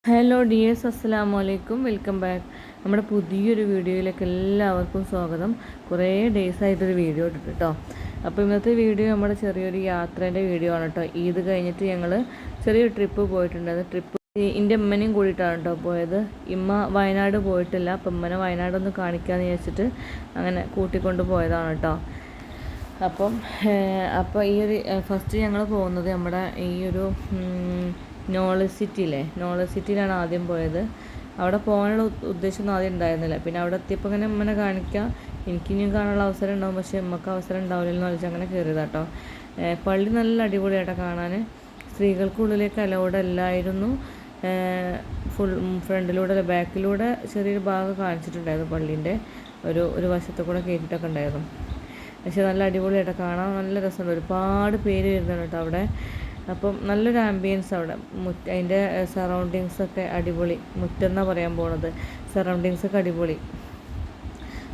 Hello dears, അസ്സലാമു അലൈക്കും. Welcome back. നമ്മുടെ പുതിയൊരു വീഡിയോയിലേക്ക് എല്ലാവർക്കും സ്വാഗതം. കുറേ ഡേയ്സ് ആയിട്ടൊരു വീഡിയോ ഇട്ടിട്ട് കേട്ടോ. അപ്പോൾ ഇന്നത്തെ വീഡിയോ നമ്മുടെ ചെറിയൊരു യാത്രേൻ്റെ വീഡിയോ ആണ് കേട്ടോ. ഈദ് കഴിഞ്ഞിട്ട് ഞങ്ങൾ ചെറിയൊരു ട്രിപ്പ് പോയിട്ടുണ്ടായിരുന്നു. ട്രിപ്പ് എൻ്റെ അമ്മനെയും കൂടിയിട്ടാണ് കേട്ടോ പോയത്. ഇമ്മ വയനാട് പോയിട്ടില്ല, അപ്പം അമ്മനെ വയനാടൊന്ന് കാണിക്കാമെന്ന് വിചാരിച്ചിട്ട് അങ്ങനെ കൂട്ടിക്കൊണ്ട് പോയതാണ് കേട്ടോ. അപ്പോൾ ഈ ഒരു ഫസ്റ്റ് ഞങ്ങൾ പോകുന്നത് നമ്മുടെ ഈ ഒരു നോളജ് സിറ്റിയിലാണ് ആദ്യം പോയത്. അവിടെ പോകാനുള്ള ഉദ്ദേശമൊന്നും ആദ്യം ഉണ്ടായിരുന്നില്ല. പിന്നെ അവിടെ എത്തിയപ്പോൾ ഇങ്ങനെ അമ്മനെ കാണിക്കാം, എനിക്കിനിയും കാണാനുള്ള അവസരം ഉണ്ടാവും, പക്ഷേ അമ്മക്ക് അവസരം ഉണ്ടാവില്ലെന്ന് വെച്ചാൽ അങ്ങനെ കയറിയതാട്ടോ. പള്ളി നല്ല അടിപൊളിയായിട്ടോ കാണാൻ. സ്ത്രീകൾക്കുള്ളിലേക്ക് അലൗഡ് അല്ലായിരുന്നു. ഫുൾ ഫ്രണ്ടിലൂടെ ബാക്കിലൂടെ ചെറിയൊരു ഭാഗം കാണിച്ചിട്ടുണ്ടായിരുന്നു. പള്ളീൻ്റെ ഒരു വശത്തു കൂടെ കയറ്റിയിട്ടൊക്കെ ഉണ്ടായിരുന്നു. പക്ഷേ നല്ല അടിപൊളിയായിട്ടോ കാണാൻ, നല്ല രസമുണ്ട്. ഒരുപാട് പേര് വരുന്നുണ്ട് കേട്ടോ അവിടെ. അപ്പം നല്ലൊരു ആംബിയൻസ് അവിടെ. അതിൻ്റെ സറൗണ്ടിങ്സൊക്കെ അടിപൊളി. മുറ്റെന്നാണ് പറയാൻ പോണത്. സറൗണ്ടിങ്സൊക്കെ അടിപൊളി.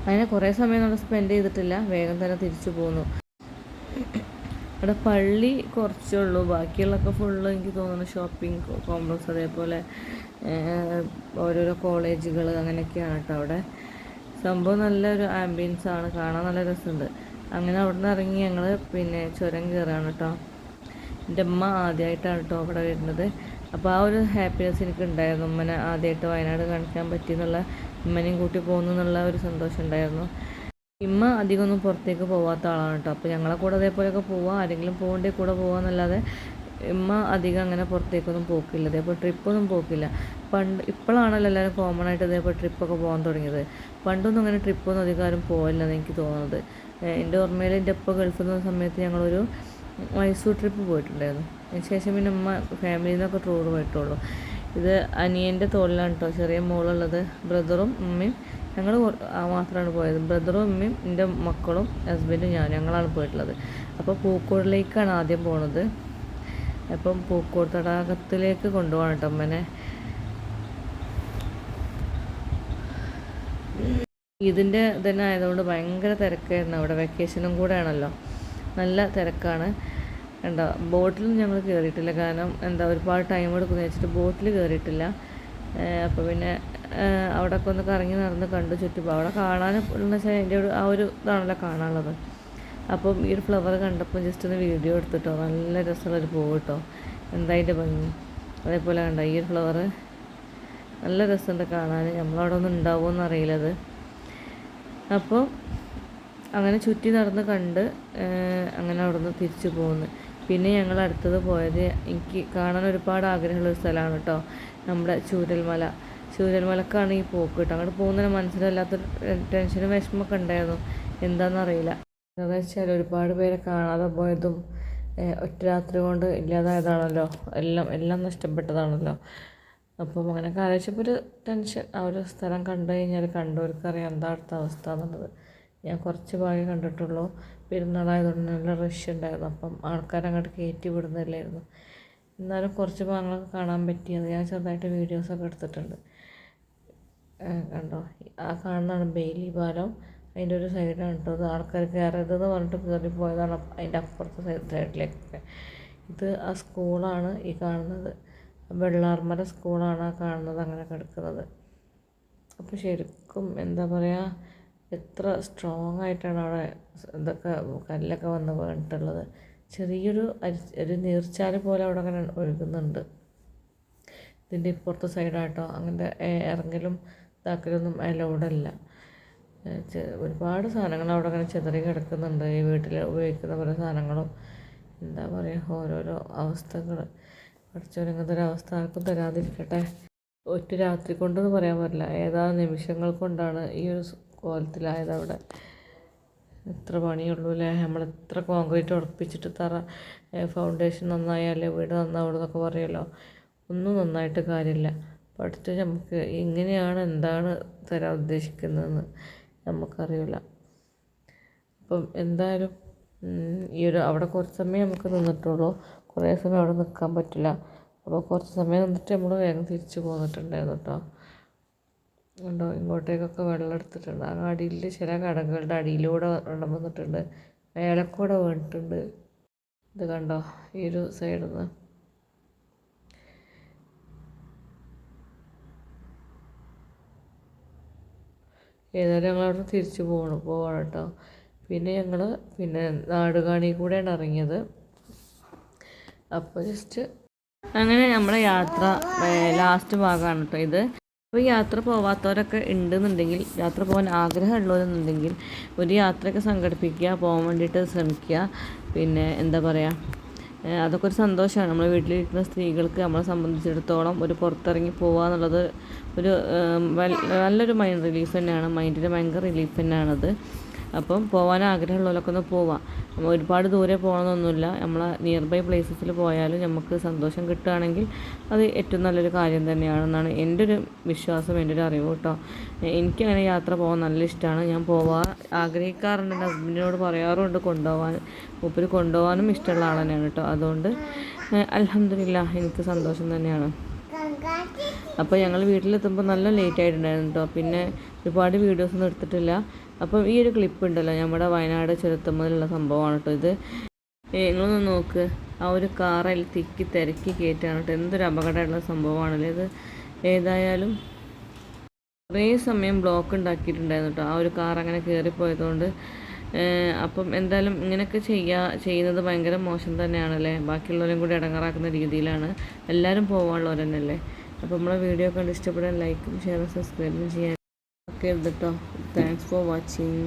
അങ്ങനെ കുറേ സമയം നമ്മൾ സ്പെൻഡ് ചെയ്തിട്ടില്ല, വേഗം തന്നെ തിരിച്ചു പോന്നു. അവിടെ പള്ളി കുറച്ചേ ഉള്ളൂ, ബാക്കിയുള്ളതൊക്കെ ഫുള്ള് എനിക്ക് തോന്നുന്നു ഷോപ്പിംഗ് കോംപ്ലക്സ്, അതേപോലെ ഓരോരോ കോളേജുകൾ അങ്ങനെയൊക്കെയാണ് കേട്ടോ അവിടെ. സംഭവം നല്ലൊരു ആംബിയൻസ് ആണ്, കാണാൻ നല്ല രസമുണ്ട്. അങ്ങനെ അവിടെ നിന്ന് ഇറങ്ങി ഞങ്ങൾ പിന്നെ ചുരം കയറുകയാണ് കേട്ടോ. എൻ്റെ അമ്മ ആദ്യമായിട്ടാണ് കേട്ടോ അവിടെ വരുന്നത്. അപ്പോൾ ആ ഒരു ഹാപ്പിനെസ് എനിക്ക് ഉണ്ടായിരുന്നു. ഉമ്മനെ ആദ്യമായിട്ട് വയനാട് കാണിക്കാൻ പറ്റിയെന്നുള്ള, ഉമ്മനെയും കൂട്ടി പോകുന്നു എന്നുള്ള ഒരു സന്തോഷം ഉണ്ടായിരുന്നു. ഇമ്മ അധികമൊന്നും പുറത്തേക്ക് പോകാത്ത ആളാണ് കേട്ടോ. അപ്പോൾ ഞങ്ങളെ കൂടെ അതേപോലെയൊക്കെ പോവാം, ആരെങ്കിലും പോകേണ്ടേ കൂടെ പോകാമെന്നല്ലാതെ ഇമ്മ അധികം അങ്ങനെ പുറത്തേക്കൊന്നും പോക്കില്ല, അതേപോലെ ട്രിപ്പൊന്നും പോക്കില്ല. ഇപ്പോഴാണല്ലോ എല്ലാവരും കോമൺ ആയിട്ട് അതേപോലെ ട്രിപ്പൊക്കെ പോകാൻ തുടങ്ങിയത്. പണ്ടൊന്നും അങ്ങനെ ട്രിപ്പൊന്നും അധികം പോകില്ലെന്ന് എനിക്ക് തോന്നുന്നത്. എൻ്റെ ഓർമ്മയിൽ എൻ്റെ ഉപ്പ ഗൾഫിൽ നിന്ന സമയത്ത് ഞങ്ങളൊരു മൈസൂർ ട്രിപ്പ് പോയിട്ടുണ്ടായിരുന്നു. അതിനുശേഷം പിന്നെ അമ്മ ഫാമിലിയിൽ നിന്നൊക്കെ ടൂർ പോയിട്ടുള്ളൂ. ഇത് അനിയൻ്റെ തോളിലാണ് കേട്ടോ ചെറിയ മോളുള്ളത്. ബ്രദറും ഉമ്മയും ഞങ്ങൾ മാത്രമാണ് പോയത്. ബ്രദറും ഉമ്മയും എൻ്റെ മക്കളും ഹസ്ബൻഡും ഞങ്ങളാണ് പോയിട്ടുള്ളത്. അപ്പോൾ പൂക്കോടിലേക്കാണ് ആദ്യം പോണത്. അപ്പം പൂക്കോട് തടാകത്തിലേക്ക് കൊണ്ടുപോകണം കേട്ടോ അമ്മനെ. ഇതിൻ്റെ തന്നെ ആയതുകൊണ്ട് ഭയങ്കര തിരക്കായിരുന്നു അവിടെ. വെക്കേഷനും കൂടെ ആണല്ലോ, നല്ല തിരക്കാണ്. എന്താ ബോട്ടിലൊന്നും ഞങ്ങൾ കയറിയിട്ടില്ല, കാരണം ഒരുപാട് ടൈം എടുക്കുമെന്ന് വെച്ചിട്ട് ബോട്ടിൽ കയറിയിട്ടില്ല. അപ്പോൾ പിന്നെ അവിടെയൊക്കെ ഒന്ന് കറങ്ങി നടന്ന് കണ്ടു ചുറ്റും. അവിടെ കാണാൻ എന്ന് വെച്ചാൽ അതിൻ്റെ ആ ഒരു ഇതാണല്ലോ കാണാനുള്ളത്. അപ്പം ഈ ഒരു ഫ്ലവർ കണ്ടപ്പോൾ ജസ്റ്റ് ഒന്ന് വീഡിയോ എടുത്തിട്ടോ. നല്ല രസമുള്ളൊരു പൂവ് കേട്ടോ, എന്തായിട്ട് ഭംഗി. അതേപോലെ കണ്ടോ ഈ ഒരു ഫ്ലവർ, നല്ല രസമുണ്ട് കാണാൻ. നമ്മളവിടെ ഒന്നും ഉണ്ടാവുമോ അറിയില്ലത്. അപ്പോൾ അങ്ങനെ ചുറ്റി നടന്ന് കണ്ട് അങ്ങനെ അവിടെ നിന്ന് തിരിച്ചു പോകുന്നു. പിന്നെ ഞങ്ങൾ അടുത്തത് പോയത്, എനിക്ക് കാണാൻ ഒരുപാട് ആഗ്രഹമുള്ളൊരു സ്ഥലമാണ് കേട്ടോ, നമ്മുടെ ചൂരൽമലക്കാണ് ഈ പോക്ക് കേട്ടോ. അങ്ങോട്ട് പോകുന്നതിന് മനസ്സിലല്ലാത്തൊരു ടെൻഷനും വിഷമമൊക്കെ ഉണ്ടായിരുന്നു, എന്താണെന്നറിയില്ല. എന്താണെന്ന് വെച്ചാൽ ഒരുപാട് പേരെ കാണാതെ പോയതും ഒറ്റ രാത്രി കൊണ്ട് ഇല്ലാതായതാണല്ലോ, എല്ലാം നഷ്ടപ്പെട്ടതാണല്ലോ. അപ്പം അങ്ങനെ ആലോചിച്ചപ്പോൾ ഒരു ടെൻഷൻ. ആ ഒരു സ്ഥലം കണ്ടു കഴിഞ്ഞാൽ കണ്ടവർക്കറിയാം എന്താ അടുത്ത അവസ്ഥ എന്നുള്ളത്. ഞാൻ കുറച്ച് ഭാഗം കണ്ടിട്ടുള്ളൂ. പെരുന്നാളായതുകൊണ്ട് നല്ല റഷ് ഉണ്ടായിരുന്നു, അപ്പം ആൾക്കാരങ്ങോട്ട് കയറ്റി വിടുന്നില്ലായിരുന്നു. എന്നാലും കുറച്ച് ഭാഗങ്ങളൊക്കെ കാണാൻ പറ്റിയത് ഞാൻ ചെറുതായിട്ട് വീഡിയോസൊക്കെ എടുത്തിട്ടുണ്ട്. കണ്ടോ, ആ കാണുന്നതാണ് ബെയിലി പാലം. അതിൻ്റെ ഒരു സൈഡാണ് കേട്ടോ അത്. ആൾക്കാർ കയറരുതെന്ന് പറഞ്ഞിട്ട് കയറിപ്പോയതാണ് അതിൻ്റെ അപ്പുറത്തെ സൈഡിലേക്കൊക്കെ. ഇത് ആ സ്കൂളാണ് ഈ കാണുന്നത്, വെള്ളാർമല സ്കൂളാണ് ആ കാണുന്നത്, അങ്ങനെ കിടക്കുന്നത്. അപ്പോൾ ശരിക്കും എന്താ പറയുക, എത്ര സ്ട്രോങ് ആയിട്ടാണ് അവിടെ ഇതൊക്കെ കല്ലൊക്കെ വന്ന് വീണിട്ടുള്ളത്. ചെറിയൊരു നീർച്ചാല് പോലെ അവിടെ അങ്ങനെ ഒഴുകുന്നുണ്ട്. ഇതിൻ്റെ ഇപ്പുറത്തെ സൈഡായിട്ടോ അങ്ങനത്തെ ഇറങ്ങലും ഇതാക്കലൊന്നും അലൗഡല്ല. ഒരുപാട് സാധനങ്ങൾ അവിടെ അങ്ങനെ ചിതറി കിടക്കുന്നുണ്ട്. ഈ വീട്ടിൽ ഉപയോഗിക്കുന്ന പല സാധനങ്ങളും. എന്താ പറയുക, ഓരോരോ അവസ്ഥകൾ. പഠിച്ചവരിങ്ങനത്തെ ഒരു അവസ്ഥ ആർക്കും തരാതിരിക്കട്ടെ. ഒറ്റ രാത്രി കൊണ്ടെന്ന് പറയാൻ പറ്റില്ല, ഏതാനും നിമിഷങ്ങൾ കൊണ്ടാണ് ഈ ഒരു കോലത്തിലായത് അവിടെ. എത്ര പണിയുള്ളൂ അല്ലേ, നമ്മളെത്ര കോൺക്രീറ്റ് ഉറപ്പിച്ചിട്ട് ഫൗണ്ടേഷൻ നന്നായാലേ വീട് നന്നാവുള്ളൂ എന്നൊക്കെ പറയുമല്ലോ. ഒന്നും നന്നായിട്ട് കാര്യമില്ല. പഠിച്ച് നമുക്ക് എങ്ങനെയാണ് എന്താണ് തരാൻ ഉദ്ദേശിക്കുന്നതെന്ന് നമുക്കറിയില്ല. അപ്പം എന്തായാലും അവിടെ കുറച്ച് സമയം നമുക്ക് നിന്നിട്ടുള്ളൂ, കുറേ സമയം അവിടെ നിൽക്കാൻ പറ്റില്ല. അപ്പോൾ കുറച്ച് സമയം നിന്നിട്ട് നമ്മൾ വേഗം തിരിച്ച് പോന്നിട്ടുണ്ടായിരുന്നു കേട്ടോ. കണ്ടോ, ഇങ്ങോട്ടേക്കൊക്കെ വെള്ളം എടുത്തിട്ടുണ്ട്. ആ അടിയിൽ ചില കടകളുടെ അടിയിലൂടെ വെള്ളം വന്നിട്ടുണ്ട്, മേലക്കൂടെ വീണിട്ടുണ്ട്. ഇത് കണ്ടോ, ഈ ഒരു സൈഡിൽ നിന്ന് ഏതായാലും ഞങ്ങളവിടെ തിരിച്ച് പോവാണ് കേട്ടോ. പിന്നെ ഞങ്ങൾ നാടുകാണി കൂടെയാണ് ഇറങ്ങിയത്. അപ്പോൾ ജസ്റ്റ് അങ്ങനെ നമ്മളെ യാത്ര ലാസ്റ്റ് ഭാഗമാണ് കേട്ടോ ഇത്. അപ്പോൾ യാത്ര പോവാത്തവരൊക്കെ ഉണ്ടെന്നുണ്ടെങ്കിൽ, യാത്ര പോകാൻ ആഗ്രഹമുള്ളവരെന്നുണ്ടെങ്കിൽ ഒരു യാത്രയൊക്കെ സംഘടിപ്പിക്കുക, പോകാൻ വേണ്ടിയിട്ട് ശ്രമിക്കുക. പിന്നെ എന്താ പറയുക, അതൊക്കെ ഒരു സന്തോഷമാണ്. നമ്മൾ വീട്ടിലിരിക്കുന്ന സ്ത്രീകൾക്ക് നമ്മളെ സംബന്ധിച്ചിടത്തോളം ഒരു പുറത്തിറങ്ങി പോകുക എന്നുള്ളത് ഒരു നല്ലൊരു മൈൻഡ് റിലീഫ് തന്നെയാണ്. മൈൻഡിന് ഭയങ്കര റിലീഫ് തന്നെയാണത്. അപ്പം പോകാൻ ആഗ്രഹമുള്ളവരൊക്കെ ഒന്ന് പോവാം. ഒരുപാട് ദൂരെ പോകണമെന്നൊന്നുമില്ല. നമ്മളെ നിയർ ബൈ പ്ലേസസിൽ പോയാലും നമുക്ക് സന്തോഷം കിട്ടുകയാണെങ്കിൽ അത് ഏറ്റവും നല്ലൊരു കാര്യം തന്നെയാണെന്നാണ് എൻ്റെ ഒരു വിശ്വാസം, എൻ്റെ ഒരു അറിവ് കേട്ടോ. എനിക്കങ്ങനെ യാത്ര പോകാൻ നല്ല ഇഷ്ടമാണ്. ഞാൻ പോവാൻ ആഗ്രഹിക്കാറുണ്ട്, ഹസ്ബൻഡിനോട് പറയാറുണ്ട് കൊണ്ടുപോകാൻ. മൂപ്പര് കൊണ്ടുപോകാനും ഇഷ്ടമുള്ള ആൾ തന്നെയാണ് കേട്ടോ. അതുകൊണ്ട് അൽഹംദുലില്ലാഹ് എനിക്ക് സന്തോഷം തന്നെയാണ്. അപ്പോൾ ഞങ്ങൾ വീട്ടിലെത്തുമ്പോൾ നല്ല ലേറ്റ് ആയിട്ടുണ്ടായിരുന്നു കേട്ടോ. പിന്നെ ഒരുപാട് വീഡിയോസൊന്നും എടുത്തിട്ടില്ല. അപ്പം ഈ ഒരു ക്ലിപ്പ് ഉണ്ടല്ലോ, നമ്മുടെ വയനാട് ചുരത്തുമ്മലുള്ള സംഭവമാണ് കേട്ടോ ഇത്. നിങ്ങളൊന്ന് നോക്ക്, ആ ഒരു കാർ അതിൽ തിരക്കി കയറ്റാണ് കേട്ടോ. എന്തൊരു അപകടമുള്ള സംഭവമാണല്ലോ ഇത്. ഏതായാലും കുറേ സമയം ബ്ലോക്ക് ഉണ്ടാക്കിയിട്ടുണ്ടായിരുന്നു കേട്ടോ ആ ഒരു കാർ അങ്ങനെ കയറിപ്പോയതുകൊണ്ട്. അപ്പം എന്തായാലും ഇങ്ങനെയൊക്കെ ചെയ്യുന്നത് ഭയങ്കര മോശം തന്നെയാണല്ലേ. ബാക്കിയുള്ളവരും കൂടി ഇടങ്ങാറാക്കുന്ന രീതിയിലാണ്. എല്ലാവരും പോകാനുള്ളവർ തന്നെയല്ലേ. അപ്പോൾ നമ്മളെ വീഡിയോ കണ്ട് ഇഷ്ടപ്പെടാൻ ലൈക്കും ഷെയറും സബ്സ്ക്രൈബും ചെയ്യാൻ ഒക്കെ കേട്ടോ. Thanks for watching.